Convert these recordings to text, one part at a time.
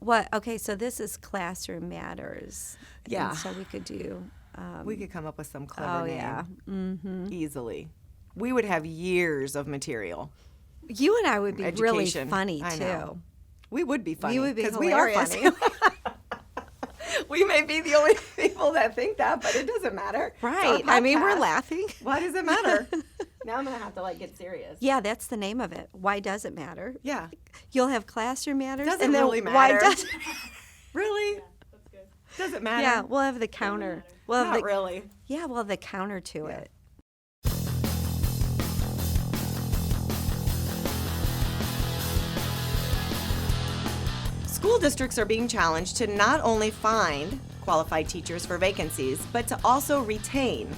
What? Okay, so this is Classroom Matters. Yeah. And so we could do. We could come up with some clever name Yeah. Mm-hmm. easily. We would have years of material. You and I would be really Education. funny I too. know. We would be funny. We would be because we are hilarious. funny. We may be the only people that think that, but it doesn't matter. It's our Right. I mean, we're podcast. laughing. Why does it matter? Now I'm going to have to get serious. Yeah, that's the name of it. Why does it matter? Yeah. You'll have Classroom Matters. Doesn't and then really Why matter. does Really? Yeah, that's good. Doesn't matter. Yeah, we'll have the counter. We'll have Not the, really. Yeah, we'll have the counter to Yeah. it. School districts are being challenged to not only find qualified teachers for vacancies, but to also retain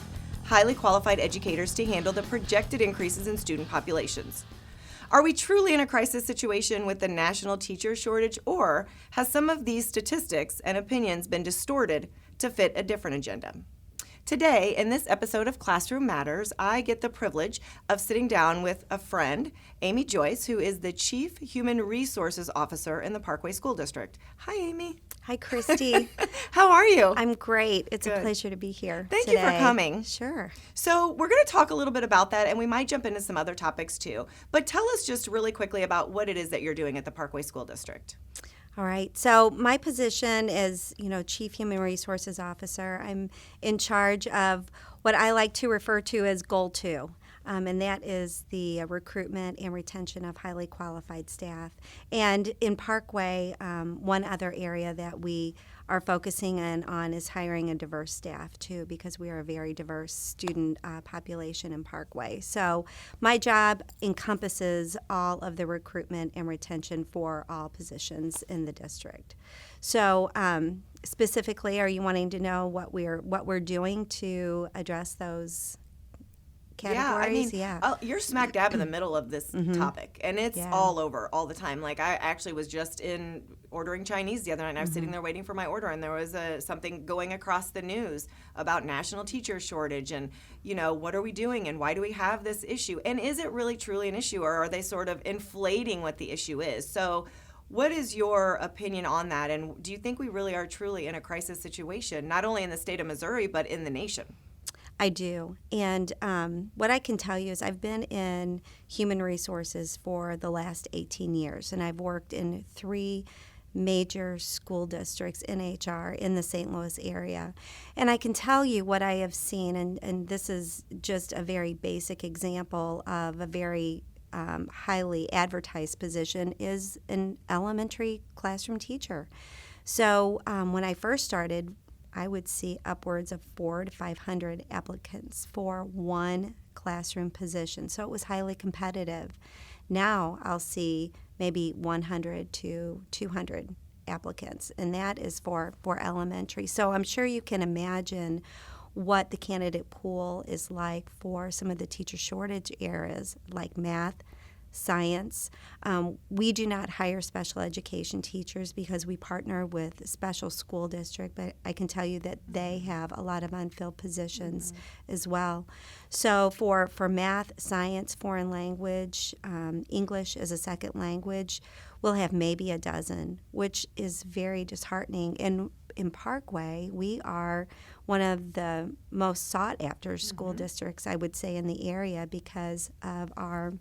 highly qualified educators to handle the projected increases in student populations. Are we truly in a crisis situation with the national teacher shortage, or has some of these statistics and opinions been distorted to fit a different agenda? Today, in this episode of Classroom Matters, I get the privilege of sitting down with a friend, Amy Joyce, who is the Chief Human Resources Officer in the Parkway School District. Hi, Amy. Hi, Christy. How are you? I'm great. It's Good. a pleasure to be here Thank you today. for coming. Sure. So we're going to talk a little bit about that, and we might jump into some other topics too. But tell us just really quickly about what it is that you're doing at the Parkway School District. All right. So my position is, Chief Human Resources Officer. I'm in charge of what I like to refer to as Goal 2. And that is the recruitment and retention of highly qualified staff. And in Parkway, one other area that we are focusing on is hiring a diverse staff, too, because we are a very diverse student population in Parkway. So my job encompasses all of the recruitment and retention for all positions in the district. So specifically, are you wanting to know what we're doing to address those categories? You're smack dab in the middle of this topic, and it's all over all the time. I actually was just in ordering Chinese the other night, and I was sitting there waiting for my order, and there was something going across the news about national teacher shortage, and what are we doing, and why do we have this issue, and is it really truly an issue, or are they sort of inflating what the issue is? So what is your opinion on that, and do you think we really are truly in a crisis situation, not only in the state of Missouri, but in the nation? I do. And what I can tell you is I've been in human resources for the last 18 years, and I've worked in 3 major school districts in HR in the St. Louis area. And I can tell you what I have seen, and this is just a very basic example of a very highly advertised position, is an elementary classroom teacher. So when I first started, I would see upwards of 400 to 500 applicants for one classroom position. So it was highly competitive. Now I'll see maybe 100 to 200 applicants, and that is for elementary. So I'm sure you can imagine what the candidate pool is like for some of the teacher shortage areas like math, science. We do not hire special education teachers because we partner with special school district, but I can tell you that they have a lot of unfilled positions as well. So for math, science, foreign language, English as a second language, we'll have maybe a dozen, which is very disheartening. And in Parkway, we are one of the most sought after school districts, I would say, in the area because of our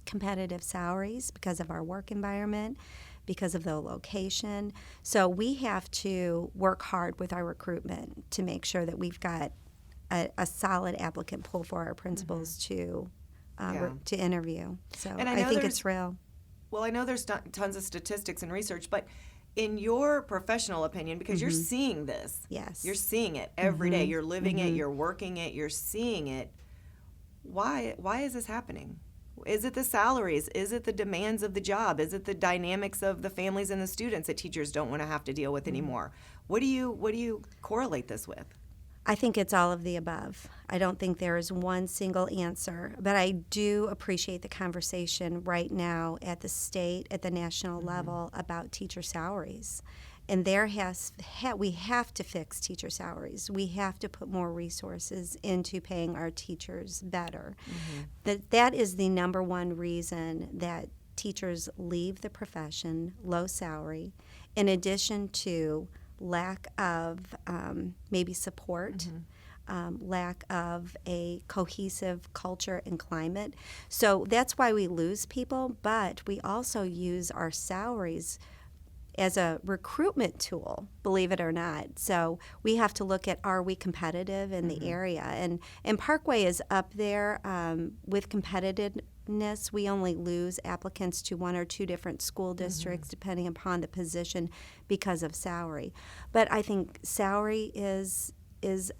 competitive salaries, because of our work environment, because of the location. So we have to work hard with our recruitment to make sure that we've got a solid applicant pool for our principals to interview. So And I think it's real. Well, I know there's tons of statistics and research, but in your professional opinion, because you're seeing this, Yes. you're seeing it every day, you're living it, you're working it, you're seeing it. Why is this happening? Is it the salaries? Is it the demands of the job? Is it the dynamics of the families and the students that teachers don't want to have to deal with anymore? What do you correlate this with? I think it's all of the above. I don't think there is one single answer, but I do appreciate the conversation right now at the state, at the national level about teacher salaries. And we have to fix teacher salaries. We have to put more resources into paying our teachers better. That is the number one reason that teachers leave the profession, low salary, in addition to lack of maybe support, lack of a cohesive culture and climate. So that's why we lose people, but we also use our salaries as a recruitment tool, believe it or not. So we have to look at, are we competitive in the area? And Parkway is up there with competitiveness. We only lose applicants to one or two different school districts depending upon the position because of salary. But I think salary is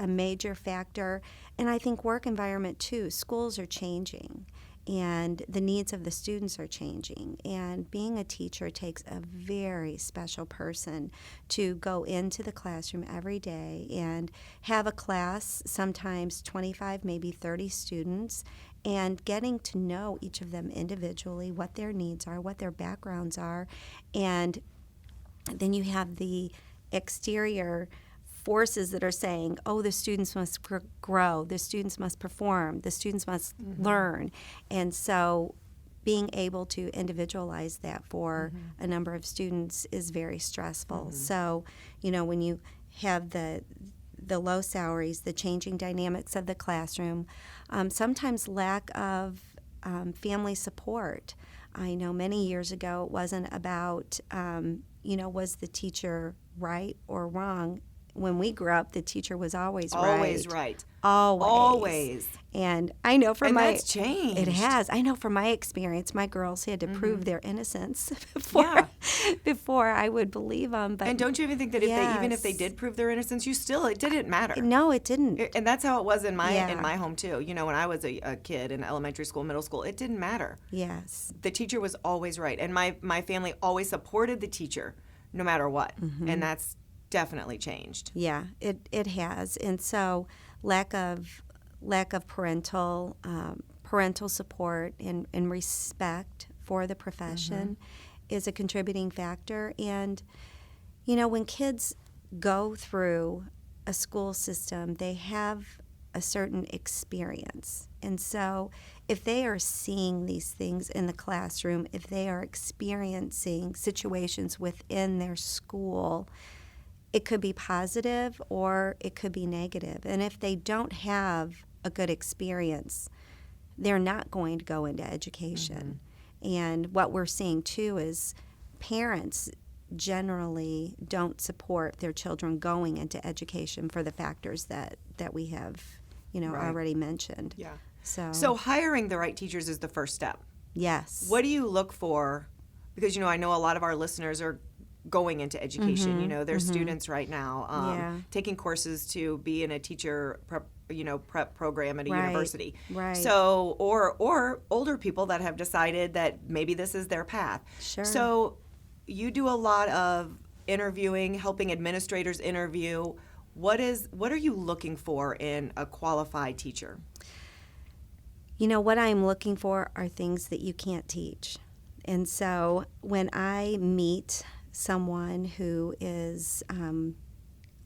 a major factor, and I think work environment too. Schools are changing, and the needs of the students are changing. And being a teacher takes a very special person to go into the classroom every day and have a class, sometimes 25, maybe 30 students, and getting to know each of them individually, what their needs are, what their backgrounds are. And then you have the exterior forces that are saying, oh, the students must grow, the students must perform, the students must learn. And so being able to individualize that for a number of students is very stressful. So, when you have the low salaries, the changing dynamics of the classroom, sometimes lack of family support. I know many years ago it wasn't about, was the teacher right or wrong? When we grew up, the teacher was always right. Always right. Always. And I know from that's changed. It has. I know from my experience, my girls had to prove their innocence before I would believe them. But and don't you even think that even if they did prove their innocence, it didn't matter? No, it didn't. And that's how it was in my home too. When I was a kid in elementary school, middle school, it didn't matter. Yes. The teacher was always right, and my family always supported the teacher, no matter what, and that's definitely changed. Yeah, it has. And so lack of parental support and respect for the profession is a contributing factor. And when kids go through a school system, they have a certain experience. And so if they are seeing these things in the classroom, if they are experiencing situations within their school, it could be positive or it could be negative. And if they don't have a good experience, they're not going to go into education. And what we're seeing too is parents generally don't support their children going into education for the factors that we have, already mentioned. Yeah. So hiring the right teachers is the first step. Yes. What do you look for? Because I know a lot of our listeners are going into education. They're students right now, taking courses to be in a teacher prep program at a university. Right. So, or older people that have decided that maybe this is their path. Sure. So, you do a lot of interviewing, helping administrators interview. What are you looking for in a qualified teacher? What I'm looking for are things that you can't teach. And so when I meet someone who is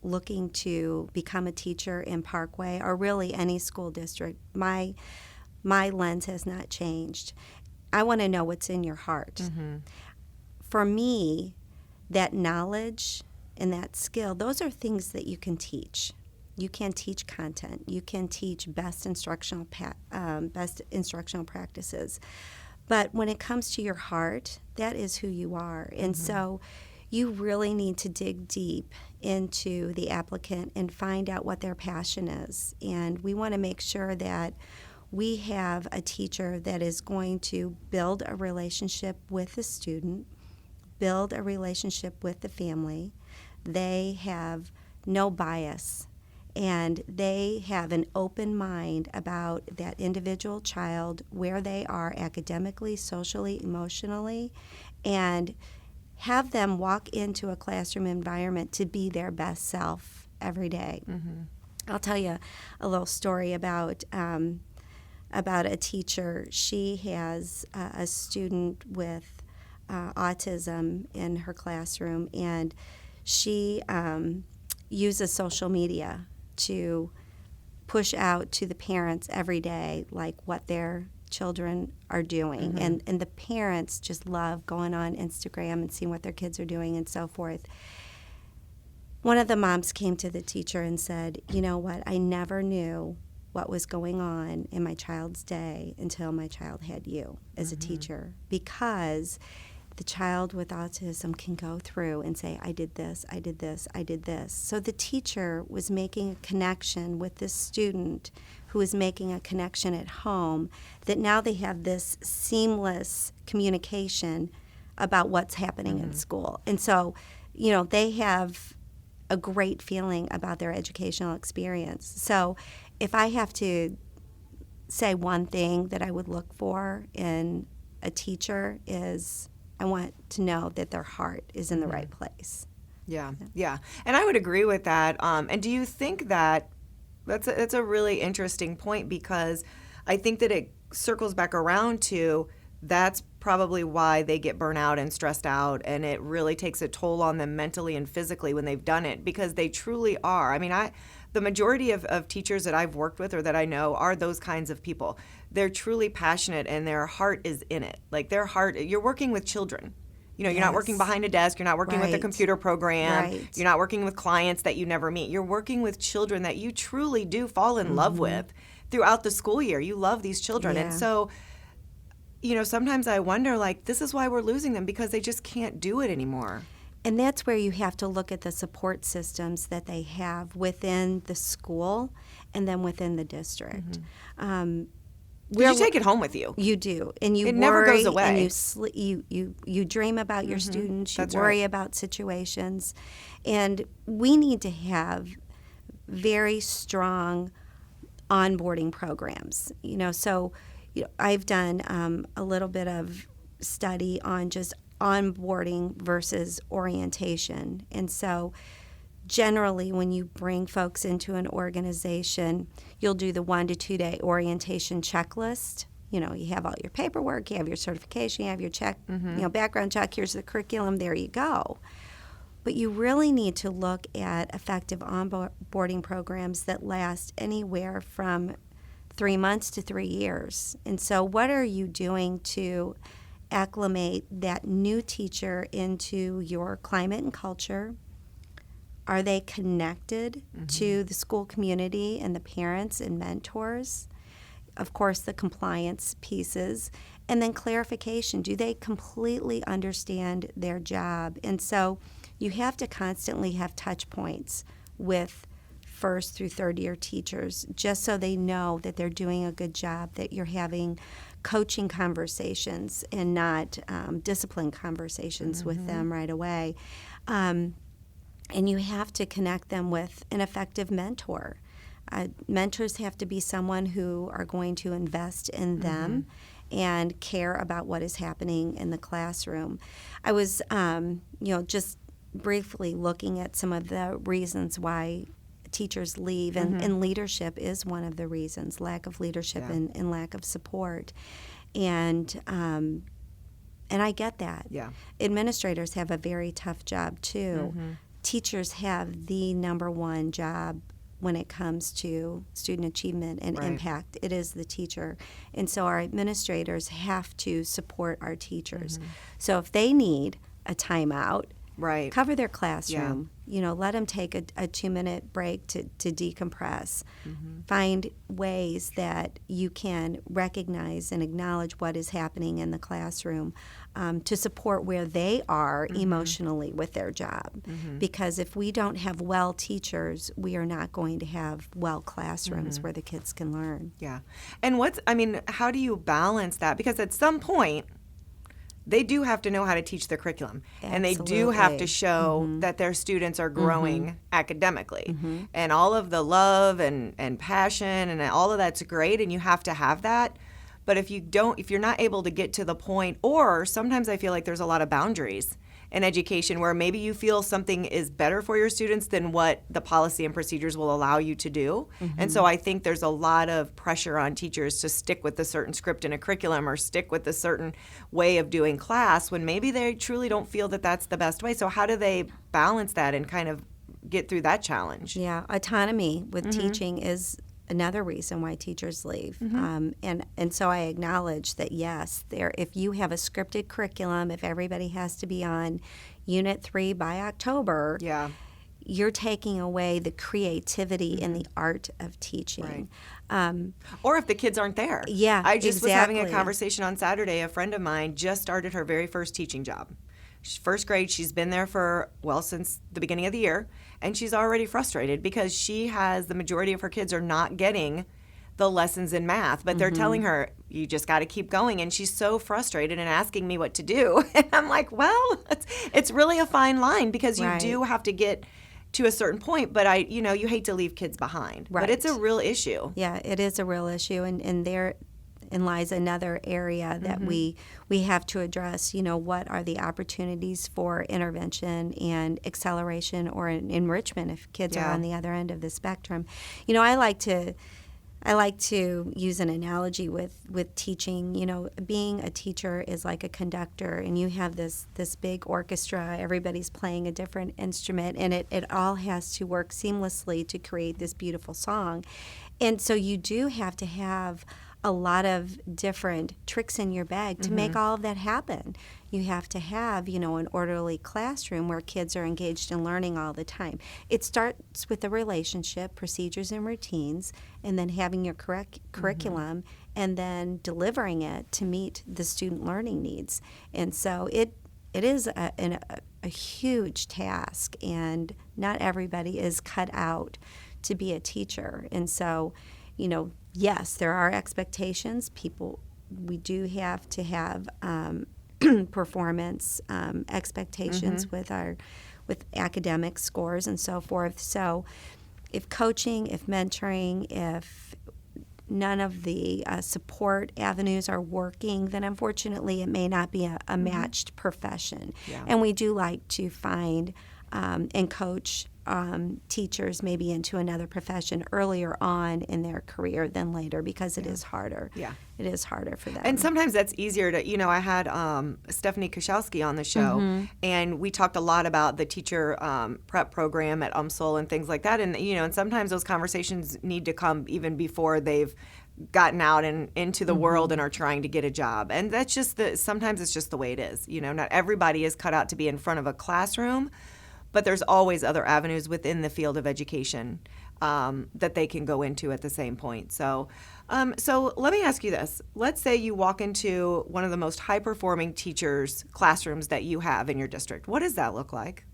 looking to become a teacher in Parkway or really any school district, my lens has not changed. I want to know what's in your heart. For me, that knowledge and that skill, those are things that you can teach. You can teach content. You can teach best instructional practices. But when it comes to your heart, that is who you are. And so you really need to dig deep into the applicant and find out what their passion is. And we want to make sure that we have a teacher that is going to build a relationship with the student, build a relationship with the family. They have no bias, and they have an open mind about that individual child, where they are academically, socially, emotionally, and have them walk into a classroom environment to be their best self every day. I'll tell you a little story about a teacher. She has a student with autism in her classroom, and she uses social media to push out to the parents every day, like what their children are doing. Mm-hmm. And the parents just love going on Instagram and seeing what their kids are doing and so forth. One of the moms came to the teacher and said, you know what, I never knew what was going on in my child's day until my child had you as a teacher, because the child with autism can go through and say, I did this, I did this, I did this. So the teacher was making a connection with this student who was making a connection at home, that now they have this seamless communication about what's happening in school. And so, you know, they have a great feeling about their educational experience. So if I have to say one thing that I would look for in a teacher is I want to know that their heart is in the right place. Yeah. And I would agree with that. And do you think that that's a really interesting point, because I think that it circles back around to that's probably why they get burnt out and stressed out, and it really takes a toll on them mentally and physically when they've done it, because they truly are. I mean, the majority of teachers that I've worked with or that I know are those kinds of people. They're truly passionate and their heart is in it. Like their heart, you're working with children. You know, you're not working behind a desk, you're not working with a computer program, you're not working with clients that you never meet. You're working with children that you truly do fall in love with throughout the school year. You love these children. And so, you know, sometimes I wonder, like, this is why we're losing them, because they just can't do it anymore. And that's where you have to look at the support systems that they have within the school and then within the district. You take it home with you. You do, and you it worry, never goes away. And you dream about your students. You worry about situations, and we need to have very strong onboarding programs. You know, so I've done a little bit of study on just onboarding versus orientation, and so generally when you bring folks into an organization, you'll do the 1 to 2 day orientation checklist. You know, you have all your paperwork, you have your certification, you have your check, background check, here's the curriculum, there you go. But you really need to look at effective onboarding programs that last anywhere from 3 months to 3 years. And so what are you doing to acclimate that new teacher into your climate and culture? Are they connected to the school community and the parents and mentors? Of course, the compliance pieces. And then clarification. Do they completely understand their job? And so you have to constantly have touch points with first through third year teachers, just so they know that they're doing a good job, that you're having coaching conversations and not discipline conversations with them right away. And you have to connect them with an effective mentor. Mentors have to be someone who are going to invest in them and care about what is happening in the classroom. I was, just briefly looking at some of the reasons why teachers leave, and leadership is one of the reasons, lack of leadership and lack of support. And I get that. Yeah. Administrators have a very tough job, too. Teachers have the number one job when it comes to student achievement and impact. It is the teacher. And so our administrators have to support our teachers. So if they need a timeout, cover their classroom. Let them take a 2-minute break to decompress. Find ways that you can recognize and acknowledge what is happening in the classroom to support where they are emotionally with their job. Because if we don't have well teachers, we are not going to have well classrooms where the kids can learn. Yeah. And how do you balance that? Because at some point, they do have to know how to teach their curriculum. Absolutely. And they do have to show that their students are growing academically. And all of the love and passion and all of that's great, and you have to have that. But if you're not able to get to the point, or sometimes I feel like there's a lot of boundaries in education where maybe you feel something is better for your students than what the policy and procedures will allow you to do. And so I think there's a lot of pressure on teachers to stick with a certain script in a curriculum or stick with a certain way of doing class when maybe they truly don't feel that that's the best way. So how do they balance that and kind of get through that challenge? Yeah, autonomy with teaching is another reason why teachers leave. And so I acknowledge that, yes, if you have a scripted curriculum, if everybody has to be on Unit 3 by October, Yeah. you're taking away the creativity and the art of teaching. Or if the kids aren't there. Yeah, I just was having a exactly. conversation on Saturday. A friend of mine just started her very first teaching job. First grade, she's been there since the beginning of the year, and she's already frustrated because the majority of her kids are not getting the lessons in math, but they're telling her, you just got to keep going. And she's so frustrated and asking me what to do. And I'm like, well, it's really a fine line because you do have to get to a certain point, but you hate to leave kids behind. Right. But it's a real issue. Yeah, it is a real issue, and therein lies another area that we have to address. What are the opportunities for intervention and acceleration or enrichment if kids are on the other end of the spectrum? I like to use an analogy with teaching. Being a teacher is like a conductor, and you have this big orchestra. Everybody's playing a different instrument, and it all has to work seamlessly to create this beautiful song. And so you do have to have a lot of different tricks in your bag to make all of that happen. You have to have, an orderly classroom where kids are engaged in learning all the time. It starts with the relationship, procedures and routines, and then having your correct curriculum, and then delivering it to meet the student learning needs. And so it is a huge task, and not everybody is cut out to be a teacher. And so, yes, there are expectations. We do have to have performance expectations with academic scores and so forth. So if coaching, if mentoring, if none of the support avenues are working, then unfortunately it may not be a matched profession. Yeah. And we do like to find and coach teachers maybe into another profession earlier on in their career than later, because it is harder. Yeah. It is harder for them. And sometimes that's easier to, I had Stephanie Koszowski on the show, and we talked a lot about the teacher prep program at UMSL and things like that. And, and sometimes those conversations need to come even before they've gotten out and into the world and are trying to get a job. And that's just sometimes it's just the way it is. Not everybody is cut out to be in front of a classroom, but there's always other avenues within the field of education that they can go into at the same point. So let me ask you this. Let's say you walk into one of the most high-performing teachers' classrooms that you have in your district. What does that look like?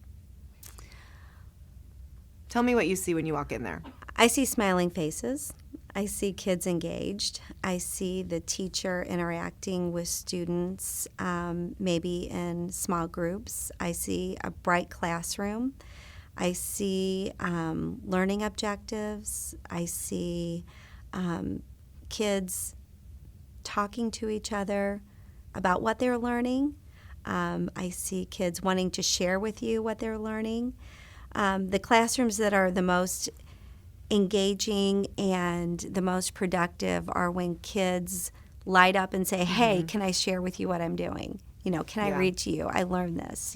Tell me what you see when you walk in there. I see smiling faces. I see kids engaged. I see the teacher interacting with students, maybe in small groups. I see a bright classroom. I see learning objectives. I see kids talking to each other about what they're learning. I see kids wanting to share with you what they're learning. The classrooms that are the most engaging and the most productive are when kids light up and say, hey, can I share with you what I'm doing? Can I read to you? I learned this,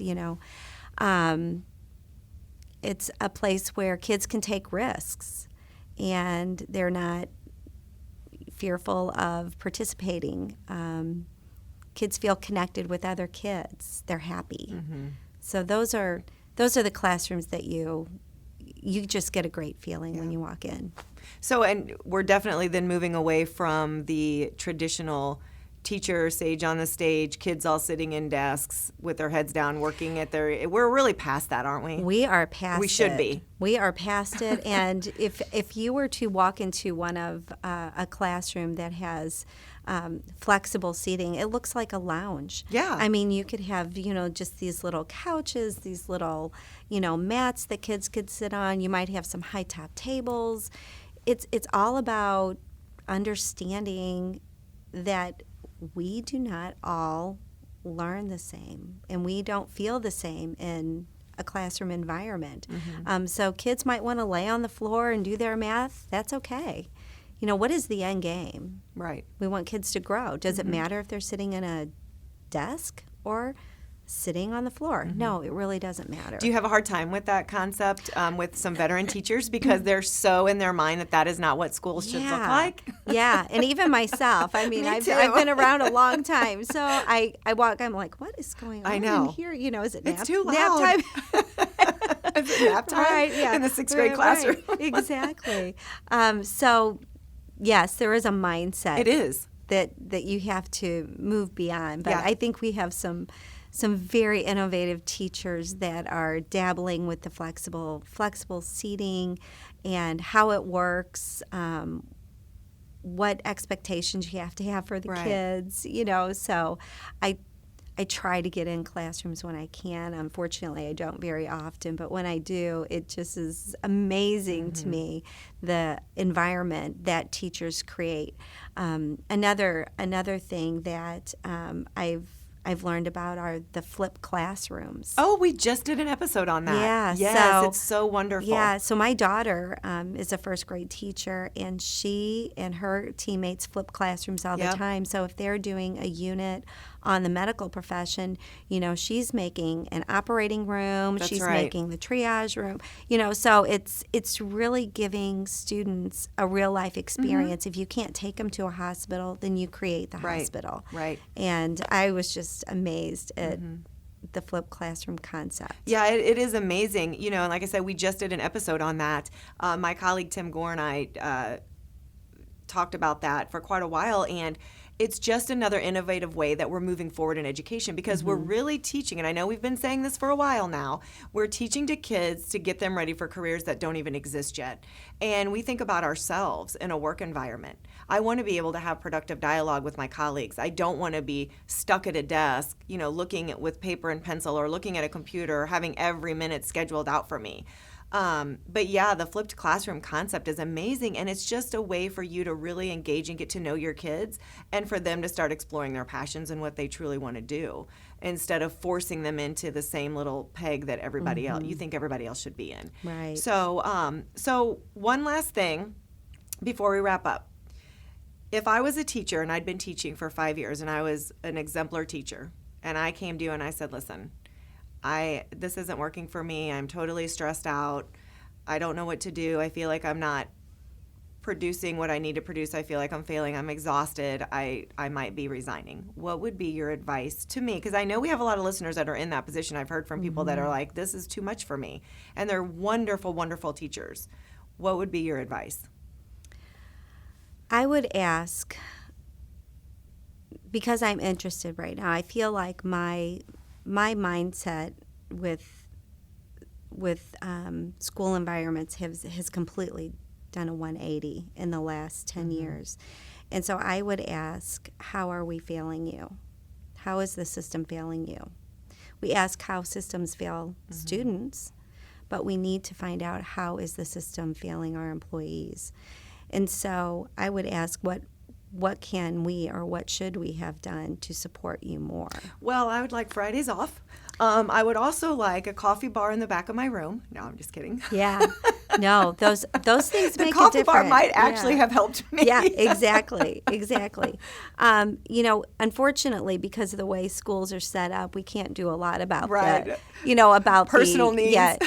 It's a place where kids can take risks, and they're not fearful of participating. Kids feel connected with other kids. They're happy. So those are the classrooms that you just get a great feeling when you walk in. So, and we're definitely then moving away from the traditional teacher, sage on the stage, kids all sitting in desks with their heads down working at we're really past that, aren't we? We are past it. We should be. We are past it. And if you were to walk into one of a classroom that has flexible seating, it looks like a lounge. Yeah. I mean, you could have, just these little couches, these little, mats that kids could sit on. You might have some high top tables. It's all about understanding that we do not all learn the same, and we don't feel the same in a classroom environment. So kids might want to lay on the floor and do their math. That's okay. What is the end game? Right. We want kids to grow. Does it matter if they're sitting in a desk or sitting on the floor. No, it really doesn't matter. Do you have a hard time with that concept with some veteran teachers because they're so in their mind that that is not what schools should look like? Yeah, and even myself. I mean, Me I've too. been around a long time, so I walk. I'm like, what is going on I know. in here? You know, is it It's too nap loud. time? Is it nap time Right, yeah. in the sixth grade classroom? Right. Exactly. So, yes, there is a mindset. It is. That you have to move beyond. But Yeah. I think we have some very innovative teachers that are dabbling with the flexible seating and how it works, what expectations you have to have for the Right. kids, you know. So I try to get in classrooms when I can. Unfortunately, I don't very often, but when I do, it just is amazing to me, the environment that teachers create. Another thing that I've learned about are the flipped classrooms. Oh, we just did an episode on that. Yeah, Yes, it's so wonderful. Yeah, so my daughter is a first grade teacher, and she and her teammates flip classrooms all Yep. the time. So if they're doing a unit on the medical profession, you know, she's making an operating room, That's she's right. making the triage room, you know, so it's really giving students a real life experience. If you can't take them to a hospital, then you create the Right. hospital. Right. And I was just amazed at the flipped classroom concept. Yeah, it is amazing. You know, and like I said, we just did an episode on that. My colleague Tim Gore and I talked about that for quite a while, and it's just another innovative way that we're moving forward in education because we're really teaching, and I know we've been saying this for a while now, we're teaching to kids to get them ready for careers that don't even exist yet. And we think about ourselves in a work environment. I want to be able to have productive dialogue with my colleagues. I don't want to be stuck at a desk, you know, looking at, with paper and pencil or looking at a computer, having every minute scheduled out for me. But yeah, the flipped classroom concept is amazing, and it's just a way for you to really engage and get to know your kids and for them to start exploring their passions and what they truly want to do instead of forcing them into the same little peg that everybody else, you think everybody else should be in. Right. So one last thing before we wrap up. If I was a teacher and I'd been teaching for 5 years and I was an exemplar teacher and I came to you and I said, listen, this isn't working for me. I'm totally stressed out. I don't know what to do. I feel like I'm not producing what I need to produce. I feel like I'm failing. I'm exhausted. I might be resigning. What would be your advice to me? Because I know we have a lot of listeners that are in that position. I've heard from people that are like, this is too much for me. And they're wonderful, wonderful teachers. What would be your advice? I would ask, because I'm interested right now, I feel like my mindset with school environments has completely done a 180 in the last 10 years. And so I would ask, how are we failing you? How is the system failing you? We ask how systems fail students, but we need to find out how is the system failing our employees. And so I would ask, what can we or what should we have done to support you more? Well, I would like Fridays off. I would also like a coffee bar in the back of my room. No, I'm just kidding. Yeah. No, those things The make a coffee difference. bar might actually have helped me. Yeah, exactly. You know, unfortunately, because of the way schools are set up, we can't do a lot about Right. that. You know, about Personal needs. Yeah,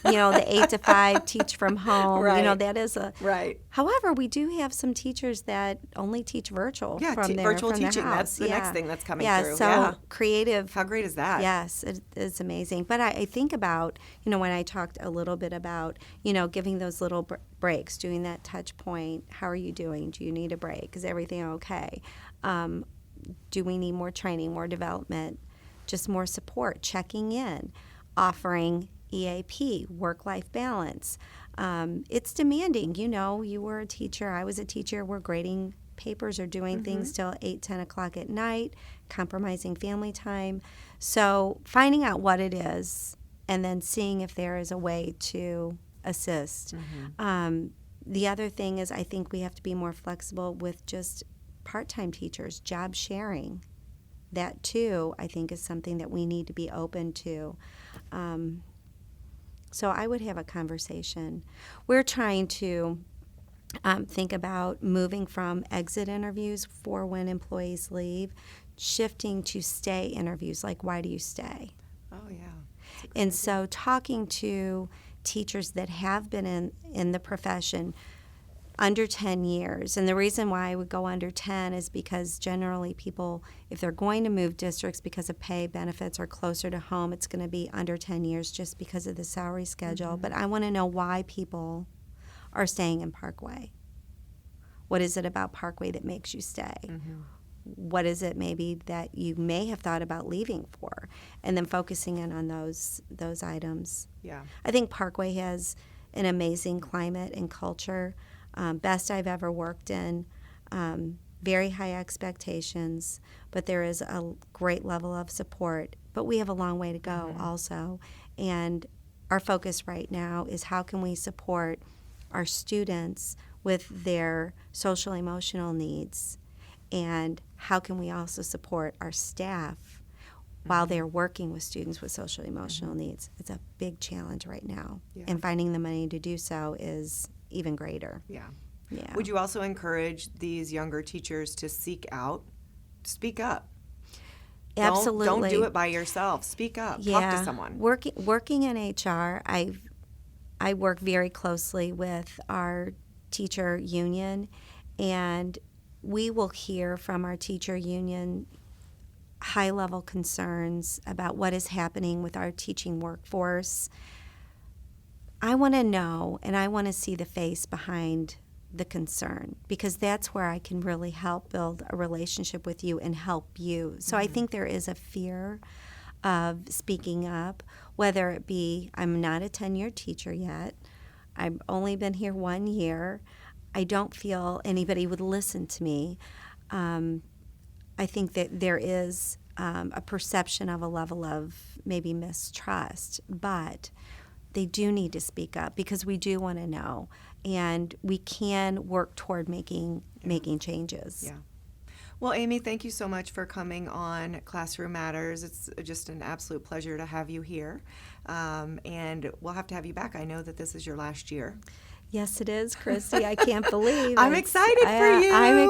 you know, the 8 to 5 teach from home. Right. You know, that is a Right. However, we do have some teachers that only teach virtual Yeah, from their virtual from their teaching. house. That's the next thing that's coming through. So Yeah. creative. How great is that? Yes, it is amazing. But I think about, you know, when I talked a little bit about, you know, giving those little breaks, doing that touch point. How are you doing? Do you need a break? Is everything okay? Do we need more training, more development, just more support, checking in, offering EAP, work-life balance. It's demanding. You know, you were a teacher. I was a teacher. We're grading papers or doing things till 8, 10 o'clock at night, compromising family time. So finding out what it is and then seeing if there is a way to assist. The other thing is I think we have to be more flexible with just part-time teachers, job sharing. That, too, I think is something that we need to be open to. So I would have a conversation. We're trying to think about moving from exit interviews for when employees leave shifting to stay interviews, like why do you stay? Oh, yeah. And so talking to teachers that have been in the profession under 10 years, and the reason why I would go under 10 is because generally people, if they're going to move districts because of pay, benefits, or closer to home, it's going to be under 10 years just because of the salary schedule. Mm-hmm. But I want to know why people are staying in Parkway. What is it about Parkway that makes you stay? Mm-hmm. What is it maybe that you may have thought about leaving for? And then focusing in on those items. Yeah. I think Parkway has an amazing climate and culture, best I've ever worked in, very high expectations, but there is a great level of support. But we have a long way to go also. And our focus right now is how can we support our students with their social emotional needs, and how can we also support our staff while they're working with students with social emotional needs. It's a big challenge right now, and finding the money to do so is even greater. Yeah. Yeah. Would you also encourage these younger teachers to speak up? Absolutely. Don't do it by yourself. Speak up. Talk to someone. Working in HR, I work very closely with our teacher union, and we will hear from our teacher union high-level concerns about what is happening with our teaching workforce. I want to know, and I want to see the face behind the concern, because that's where I can really help build a relationship with you and help you. So I think there is a fear of speaking up, whether it be I'm not a tenured teacher yet, I've only been here 1 year, I don't feel anybody would listen to me. I think that there is a perception of a level of maybe mistrust, but they do need to speak up because we do want to know, and we can work toward making changes. Yeah. Well, Amy, thank you so much for coming on Classroom Matters. It's just an absolute pleasure to have you here, and we'll have to have you back. I know that this is your last year. Yes, it is, Christy. I can't believe I'm excited for you. I'm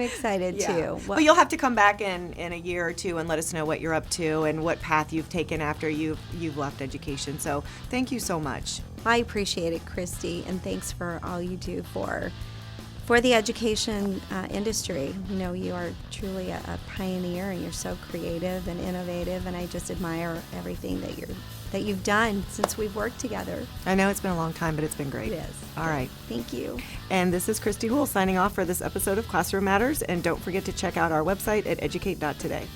excited too. Too. Well, you'll have to come back in a year or two and let us know what you're up to and what path you've taken after you've left education. So thank you so much. I appreciate it, Christy, and thanks for all you do for the education industry. You know, you are truly a pioneer, and you're so creative and innovative, and I just admire everything that you've done since we've worked together. I know it's been a long time, but it's been great. It is. All right. Thank you. And this is Christy Houle signing off for this episode of Classroom Matters, and don't forget to check out our website at educate.today.